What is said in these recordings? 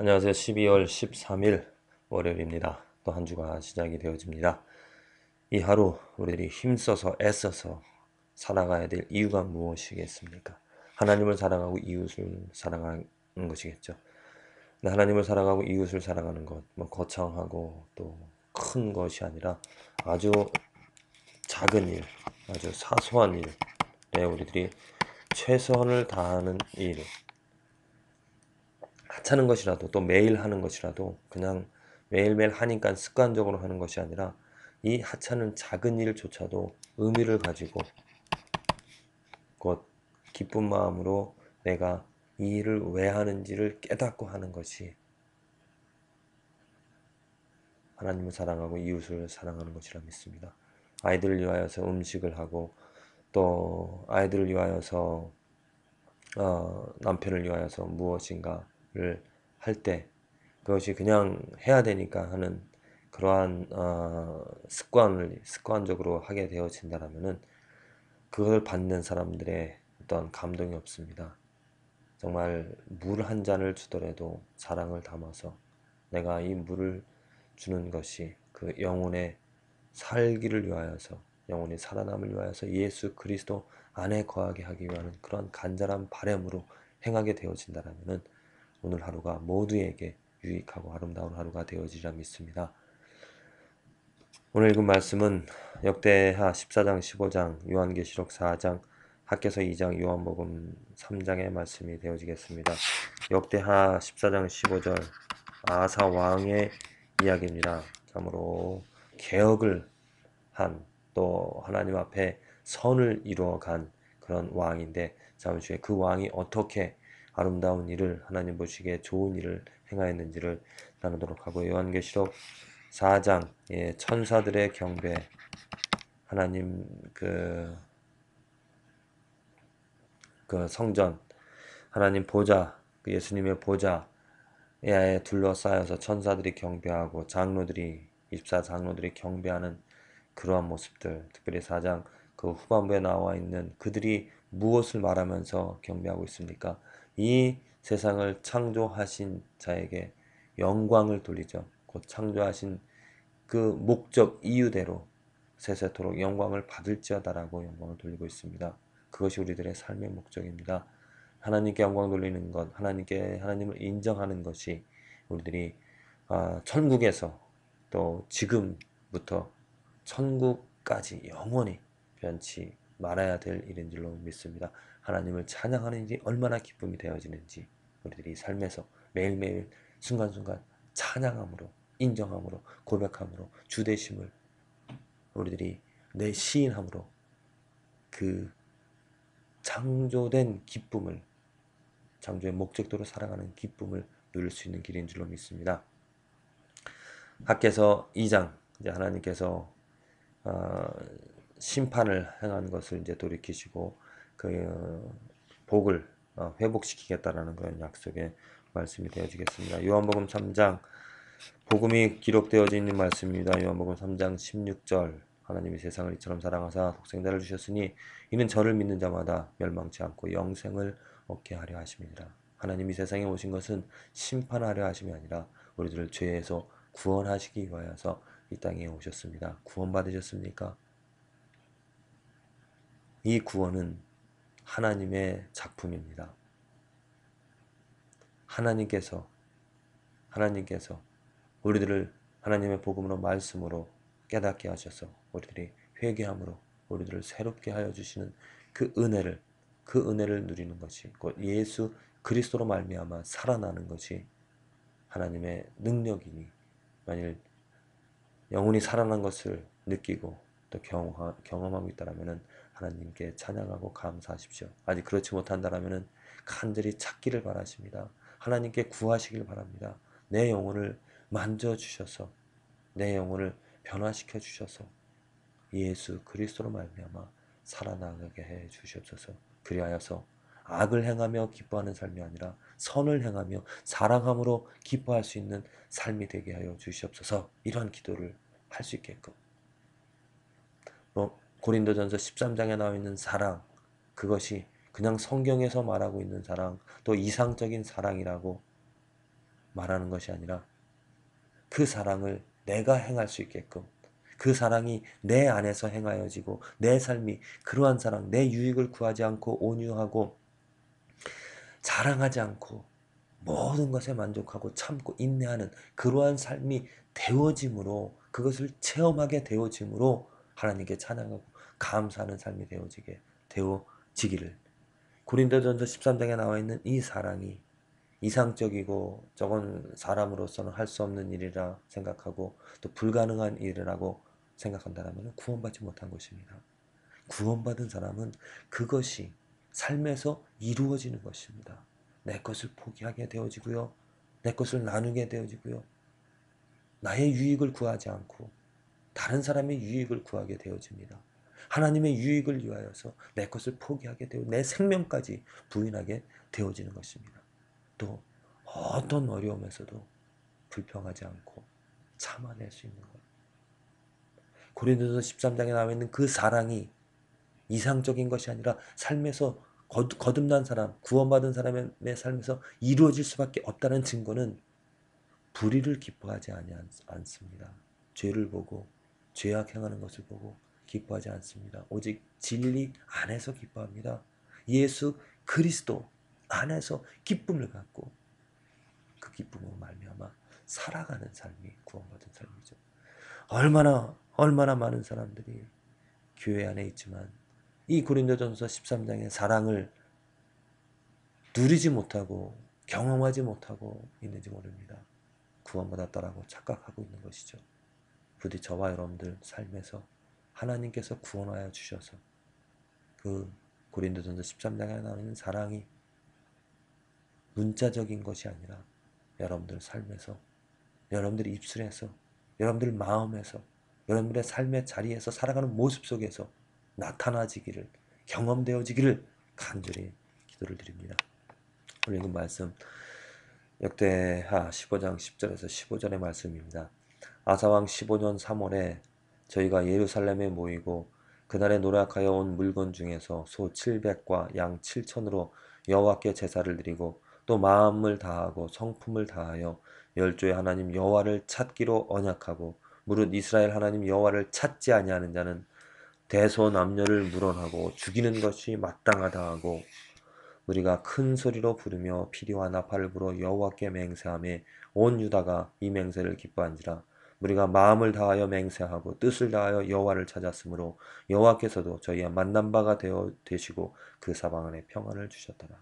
안녕하세요. 12월 13일 월요일입니다. 또 한 주가 시작이 되어집니다. 이 하루 우리들이 힘써서 애써서 살아가야 될 이유가 무엇이겠습니까? 하나님을 사랑하고 이웃을 사랑하는 것이겠죠. 근데 하나님을 사랑하고 이웃을 사랑하는 것, 뭐 거창하고 또 큰 것이 아니라 아주 작은 일, 아주 사소한 일에 우리들이 최선을 다하는 일, 하찮은 것이라도 또 매일 하는 것이라도 그냥 매일매일 하니까 습관적으로 하는 것이 아니라 이 하찮은 작은 일조차도 의미를 가지고 곧 기쁜 마음으로 내가 이 일을 왜 하는지를 깨닫고 하는 것이 하나님을 사랑하고 이웃을 사랑하는 것이라 믿습니다. 아이들을 위하여서 음식을 하고 또 아이들을 위하여서 남편을 위하여서 무엇인가를 할 때 그것이 그냥 해야 되니까 하는 그러한 습관적으로 하게 되어진다면은 그걸 받는 사람들의 어떤 감동이 없습니다. 정말 물 한 잔을 주더라도 사랑을 담아서 내가 이 물을 주는 것이 그 영혼의 살기를 위하여서 영혼이 살아남을 위하여서 예수 그리스도 안에 거하게 하기 위한 그런 간절한 바람으로 행하게 되어진다면 오늘 하루가 모두에게 유익하고 아름다운 하루가 되어지리라 믿습니다. 오늘 읽은 말씀은 역대하 14장 15장 요한계시록 4장 학개서 2장 요한복음 3장의 말씀이 되어지겠습니다. 역대하 14장 15절 아사 왕의 이야기입니다. 참으로 개혁을 한 또 하나님 앞에 선을 이루어간 그런 왕인데 잠시 후에 그 왕이 어떻게 아름다운 일을 하나님 보시기에 좋은 일을 행하였는지를 나누도록 하고 요한계시록 4장 천사들의 경배 하나님 그 성전 하나님 보좌 그 예수님의 보좌에 둘러싸여서 천사들이 경배하고 장로들이 24장로들이 경배하는 그러한 모습들 특별히 4장 그 후반부에 나와 있는 그들이 무엇을 말하면서 경배하고 있습니까? 이 세상을 창조하신 자에게 영광을 돌리죠. 곧 창조하신 그 목적 이유대로 세세토록 영광을 받을지어다라고 영광을 돌리고 있습니다. 그것이 우리들의 삶의 목적입니다. 하나님께 영광 돌리는 것, 하나님을 인정하는 것이 우리들이 천국에서 또 지금부터 천국까지 영원히 변치 말아야 될 일인 줄로 믿습니다. 하나님을 찬양하는 일이 얼마나 기쁨이 되어지는지 우리들이 삶에서 매일매일 순간순간 찬양함으로 인정함으로 고백함으로 주되심을 우리들이 내 시인함으로 그 창조된 기쁨을 창조의 목적도로 살아가는 기쁨을 누릴 수 있는 길인 줄로 믿습니다. 학개서 2장 이제 하나님께서 심판을 행한 것을 이제 돌이키시고 그 복을 회복시키겠다라는 그런 약속의 말씀이 되어지겠습니다. 요한복음 3장 복음이 기록되어져 있는 말씀입니다. 요한복음 3장 16절 하나님이 세상을 이처럼 사랑하사 독생자를 주셨으니 이는 저를 믿는 자마다 멸망치 않고 영생을 얻게 하려 하심이니라. 하나님이 세상에 오신 것은 심판하려 하심이 아니라 우리들을 죄에서 구원하시기 위하여서 이 땅에 오셨습니다. 구원 받으셨습니까? 이 구원은 하나님의 작품입니다. 하나님께서 우리들을 하나님의 복음으로 말씀으로 깨닫게 하셔서 우리들이 회개함으로 우리들을 새롭게 하여 주시는 그 은혜를 누리는 것이 곧 예수 그리스도로 말미암아 살아나는 것이 하나님의 능력이니 만일 영혼이 살아난 것을 느끼고 또 경험하고 있다라면은 하나님께 찬양하고 감사하십시오. 아직 그렇지 못한다라면은 간절히 찾기를 바라십니다. 하나님께 구하시길 바랍니다. 내 영혼을 만져 주셔서 내 영혼을 변화시켜 주셔서 예수 그리스도로 말미암아 살아나가게 해 주시옵소서. 그리하여서 악을 행하며 기뻐하는 삶이 아니라 선을 행하며 사랑함으로 기뻐할 수 있는 삶이 되게 하여 주시옵소서. 이러한 기도를 할 수 있게끔 고린도전서 13장에 나와 있는 사랑 그것이 그냥 성경에서 말하고 있는 사랑 또 이상적인 사랑이라고 말하는 것이 아니라 그 사랑을 내가 행할 수 있게끔, 그 사랑이 내 안에서 행하여지고 내 삶이 그러한 사랑, 내 유익을 구하지 않고 온유하고 자랑하지 않고 모든 것에 만족하고 참고 인내하는 그러한 삶이 되어짐으로, 그것을 체험하게 되어짐으로 하나님께 찬양하고 감사하는 삶이 되어지기를, 고린도전서 13장에 나와 있는 이 사랑이 이상적이고 저건 사람으로서는 할 수 없는 일이라 생각하고 또 불가능한 일이라고 생각한다면 구원받지 못한 것입니다. 구원받은 사람은 그것이 삶에서 이루어지는 것입니다. 내 것을 포기하게 되어지고요. 내 것을 나누게 되어지고요. 나의 유익을 구하지 않고 다른 사람의 유익을 구하게 되어집니다. 하나님의 유익을 위하여서 내 것을 포기하게 되어 내 생명까지 부인하게 되어지는 것입니다. 또 어떤 어려움에서도 불평하지 않고 참아낼 수 있는 것. 고린도서 13장에 나와 있는 그 사랑이 이상적인 것이 아니라 삶에서 거듭난 사람, 구원받은 사람의 삶에서 이루어질 수밖에 없다는 증거는 불의를 기뻐하지 않습니다. 죄를 보고 죄악 행하는 것을 보고 기뻐하지 않습니다. 오직 진리 안에서 기뻐합니다. 예수 그리스도 안에서 기쁨을 갖고 그 기쁨으로 말미암아 살아가는 삶이 구원받은 삶이죠. 얼마나 많은 사람들이 교회 안에 있지만 이 고린도전서 13장의 사랑을 누리지 못하고 경험하지 못하고 있는지 모릅니다. 구원받았다라고 착각하고 있는 것이죠. 부디 저와 여러분들 삶에서 하나님께서 구원하여 주셔서 그 고린도전서 13장에 나오는 사랑이 문자적인 것이 아니라 여러분들 삶에서, 여러분들 입술에서, 여러분들 마음에서, 여러분들의 삶의 자리에서 살아가는 모습 속에서 나타나지기를, 경험되어지기를 간절히 기도를 드립니다. 오늘 읽은 말씀 역대하 15장 10절에서 15절의 말씀입니다. 아사왕 15년 3월에 저희가 예루살렘에 모이고 그날에 노력하여 온 물건 중에서 소 700과 양 7천으로 여호와께 제사를 드리고 또 마음을 다하고 성품을 다하여 열조의 하나님 여호와를 찾기로 언약하고 무릇 이스라엘 하나님 여호와를 찾지 아니하는 자는 대소남녀를 물어나고 죽이는 것이 마땅하다 하고 우리가 큰 소리로 부르며 피리와 나팔을 불어 여호와께 맹세하며 온 유다가 이 맹세를 기뻐한지라. 우리가 마음을 다하여 맹세하고 뜻을 다하여 여호와를 찾았으므로 여호와께서도 저희의 만난 바가 되시고 그 사방 안에 평안을 주셨더라.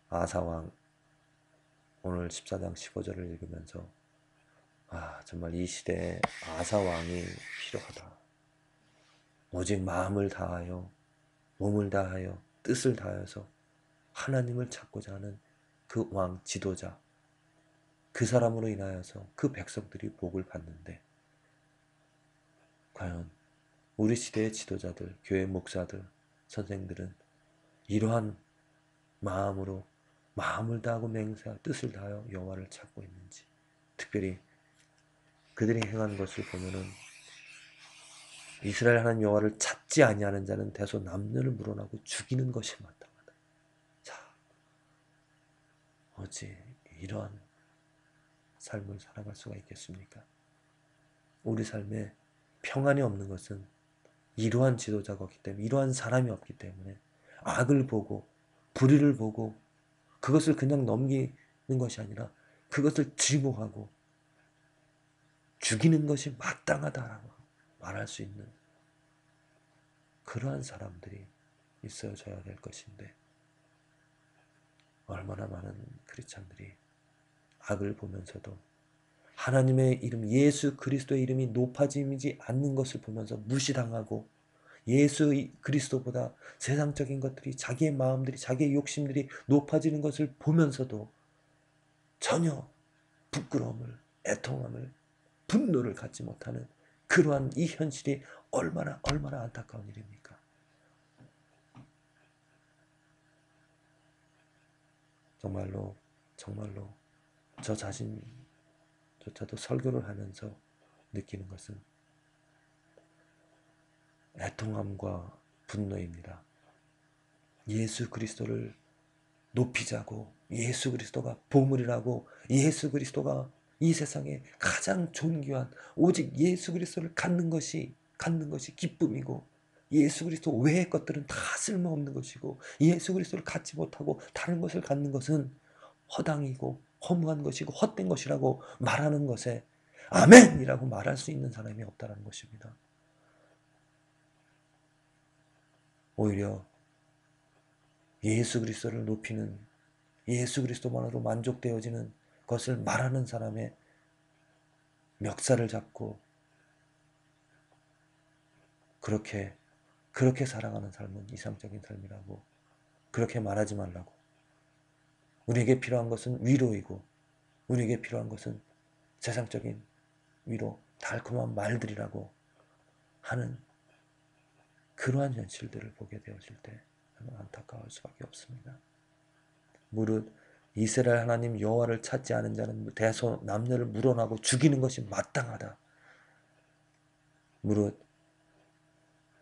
아사왕 오늘 14장 15절을 읽으면서 정말 이 시대에 아사왕이 필요하다. 오직 마음을 다하여 몸을 다하여 뜻을 다하여서 하나님을 찾고자 하는 그 왕 지도자, 그 사람으로 인하여서 그 백성들이 복을 받는데, 과연 우리 시대의 지도자들, 교회 목사들, 선생들은 이러한 마음으로 마음을 다하고 맹세하고 뜻을 다하여 여호와를 찾고 있는지, 특별히 그들이 행한 것을 보면은 이스라엘 하나님 여호와를 찾지 아니하는 자는 대소남녀를 물어나고 죽이는 것이 마땅하다. 자, 어찌 이러한 삶을 살아갈 수가 있겠습니까? 우리 삶에 평안이 없는 것은 이러한 지도자가 없기 때문에, 이러한 사람이 없기 때문에 악을 보고 불의를 보고 그것을 그냥 넘기는 것이 아니라 그것을 증오하고 죽이는 것이 마땅하다라고 말할 수 있는 그러한 사람들이 있어져야 될 것인데, 얼마나 많은 크리스찬들이 악을 보면서도 하나님의 이름 예수 그리스도의 이름이 높아지지 않는 것을 보면서 무시당하고 예수 그리스도보다 세상적인 것들이, 자기의 마음들이, 자기의 욕심들이 높아지는 것을 보면서도 전혀 부끄러움을, 애통함을, 분노를 갖지 못하는 그러한 이 현실이 얼마나 안타까운 일입니까? 정말로 저 자신조차도 설교를 하면서 느끼는 것은 애통함과 분노입니다. 예수 그리스도를 높이자고 예수 그리스도가 보물이라고, 예수 그리스도가 이 세상에 가장 존귀한, 오직 예수 그리스도를 갖는 것이 기쁨이고, 예수 그리스도 외의 것들은 다 쓸모없는 것이고, 예수 그리스도를 갖지 못하고 다른 것을 갖는 것은 허당이고 허무한 것이고 헛된 것이라고 말하는 것에 아멘이라고 말할 수 있는 사람이 없다는 것입니다. 오히려 예수 그리스도를 높이는, 예수 그리스도만으로 만족되어지는 것을 말하는 사람의 멱살을 잡고 그렇게 살아가는 삶은 이상적인 삶이라고, 그렇게 말하지 말라고. 우리에게 필요한 것은 위로이고, 우리에게 필요한 것은 세상적인 위로, 달콤한 말들이라고 하는 그러한 현실들을 보게 되어질 때 저는 안타까울 수밖에 없습니다. 무릇 이스라엘 하나님 여호와를 찾지 않은 자는 대소 남녀를 물어나고 죽이는 것이 마땅하다. 무릇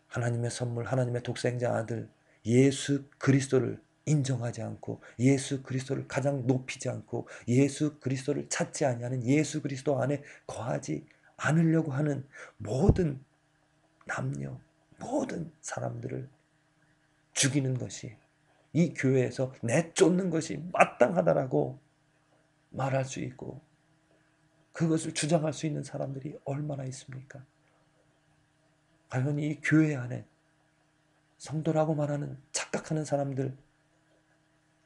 하나님의 선물, 하나님의 독생자 아들 예수 그리스도를 인정하지 않고, 예수 그리스도를 가장 높이지 않고, 예수 그리스도를 찾지 아니하는, 예수 그리스도 안에 거하지 않으려고 하는 모든 남녀, 모든 사람들을 죽이는 것이, 이 교회에서 내쫓는 것이 마땅하다라고 말할 수 있고, 그것을 주장할 수 있는 사람들이 얼마나 있습니까? 과연 이 교회 안에 성도라고 말하는 착각하는 사람들,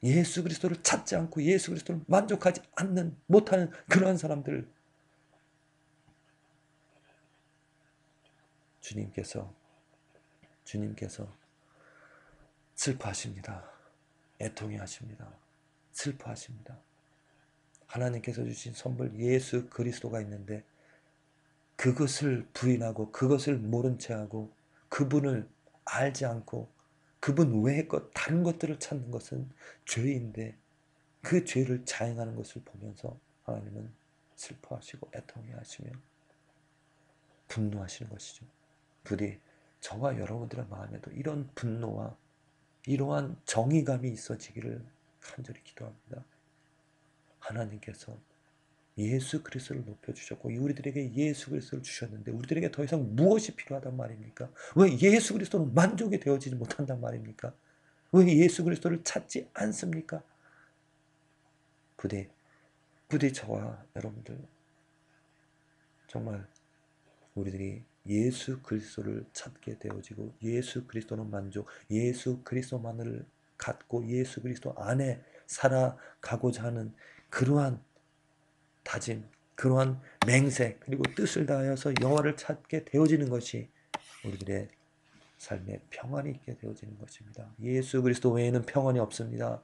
예수 그리스도를 찾지 않고 예수 그리스도를 만족하지 않는 못하는 그러한 사람들, 주님께서 슬퍼하십니다. 애통해 하십니다. 슬퍼하십니다. 하나님께서 주신 선물 예수 그리스도가 있는데 그것을 부인하고 그것을 모른 채하고 그분을 알지 않고 그분 외의 것, 다른 것들을 찾는 것은 죄인데, 그 죄를 자행하는 것을 보면서 하나님은 슬퍼하시고 애통해 하시며 분노하시는 것이죠. 부디 저와 여러분들의 마음에도 이런 분노와 이러한 정의감이 있어지기를 간절히 기도합니다. 하나님께서 예수 그리스도를 높여주셨고 우리들에게 예수 그리스도를 주셨는데 우리들에게 더 이상 무엇이 필요하단 말입니까? 왜 예수 그리스도는 만족이 되어지지 못한단 말입니까? 왜 예수 그리스도를 찾지 않습니까? 부디 저와 여러분들 정말 우리들이 예수 그리스도를 찾게 되어지고, 예수 그리스도는 만족, 예수 그리스도만을 갖고 예수 그리스도 안에 살아가고자 하는 그러한 다짐, 그러한 맹세, 그리고 뜻을 다하여서 여호와를 찾게 되어지는 것이 우리들의 삶에 평안이 있게 되어지는 것입니다. 예수 그리스도 외에는 평안이 없습니다.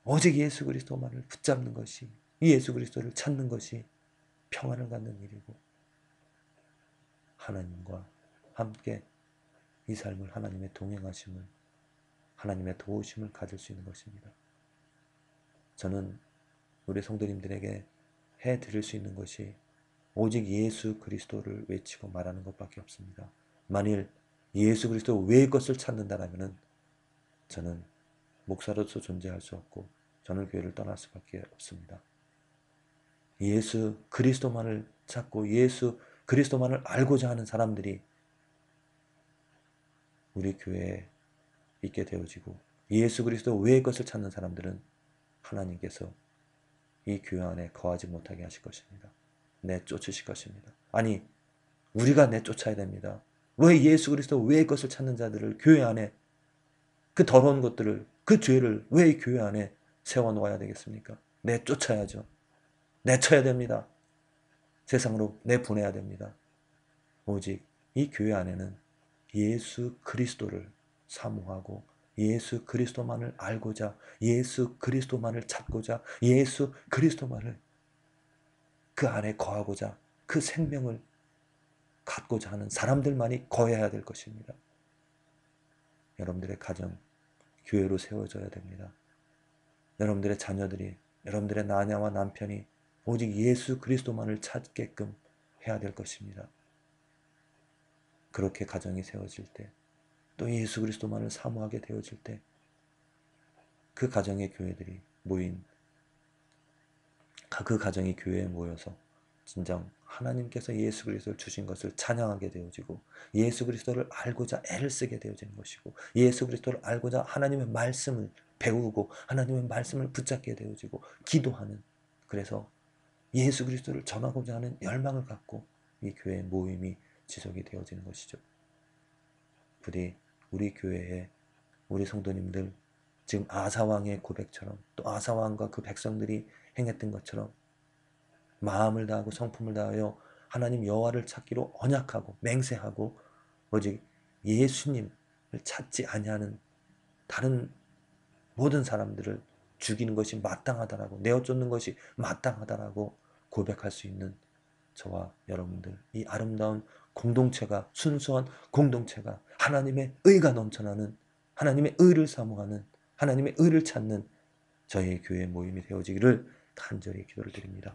오직 예수 그리스도만을 붙잡는 것이, 예수 그리스도를 찾는 것이 평안을 갖는 일이고, 하나님과 함께 이 삶을, 하나님의 동행하심을, 하나님의 도우심을 가질 수 있는 것입니다. 저는 우리 성도님들에게 해드릴 수 있는 것이 오직 예수 그리스도를 외치고 말하는 것밖에 없습니다. 만일 예수 그리스도 외의 것을 찾는다면 저는 목사로서 존재할 수 없고 저는 교회를 떠날 수밖에 없습니다. 예수 그리스도만을 찾고 예수 그리스도만을 알고자 하는 사람들이 우리 교회에 있게 되어지고, 예수 그리스도 외의 것을 찾는 사람들은 하나님께서 이 교회 안에 거하지 못하게 하실 것입니다. 내쫓으실 것입니다. 아니, 우리가 내쫓아야 됩니다. 왜 예수 그리스도 외의 것을 찾는 자들을 교회 안에, 그 더러운 것들을, 그 죄를 왜 교회 안에 세워놓아야 되겠습니까? 내쫓아야죠. 내쳐야 됩니다. 세상으로 내보내야 됩니다. 오직 이 교회 안에는 예수 그리스도를 사모하고 예수 그리스도만을 알고자, 예수 그리스도만을 찾고자, 예수 그리스도만을 그 안에 거하고자, 그 생명을 갖고자 하는 사람들만이 거해야 될 것입니다. 여러분들의 가정, 교회로 세워져야 됩니다. 여러분들의 자녀들이, 여러분들의 나냐와 남편이 오직 예수 그리스도만을 찾게끔 해야 될 것입니다. 그렇게 가정이 세워질 때, 또 예수 그리스도만을 사모하게 되어질 때, 그 가정의 교회들이 모인, 그 가정이 교회에 모여서 진정 하나님께서 예수 그리스도를 주신 것을 찬양하게 되어지고, 예수 그리스도를 알고자 애를 쓰게 되어지는 것이고, 예수 그리스도를 알고자 하나님의 말씀을 배우고 하나님의 말씀을 붙잡게 되어지고 기도하는, 그래서 예수 그리스도를 전하고자 하는 열망을 갖고 이 교회의 모임이 지속이 되어지는 것이죠. 부디 우리 교회에 우리 성도님들, 지금 아사왕의 고백처럼, 또 아사왕과 그 백성들이 행했던 것처럼 마음을 다하고 성품을 다하여 하나님 여호와를 찾기로 언약하고 맹세하고 오직 예수님을 찾지 아니하는 다른 모든 사람들을 죽이는 것이 마땅하다라고, 내어 쫓는 것이 마땅하다라고 고백할 수 있는 저와 여러분들, 이 아름다운 공동체가, 순수한 공동체가 하나님의 의가 넘쳐나는, 하나님의 의를 사모하는, 하나님의 의를 찾는 저희 교회 모임이 되어지기를 간절히 기도를 드립니다.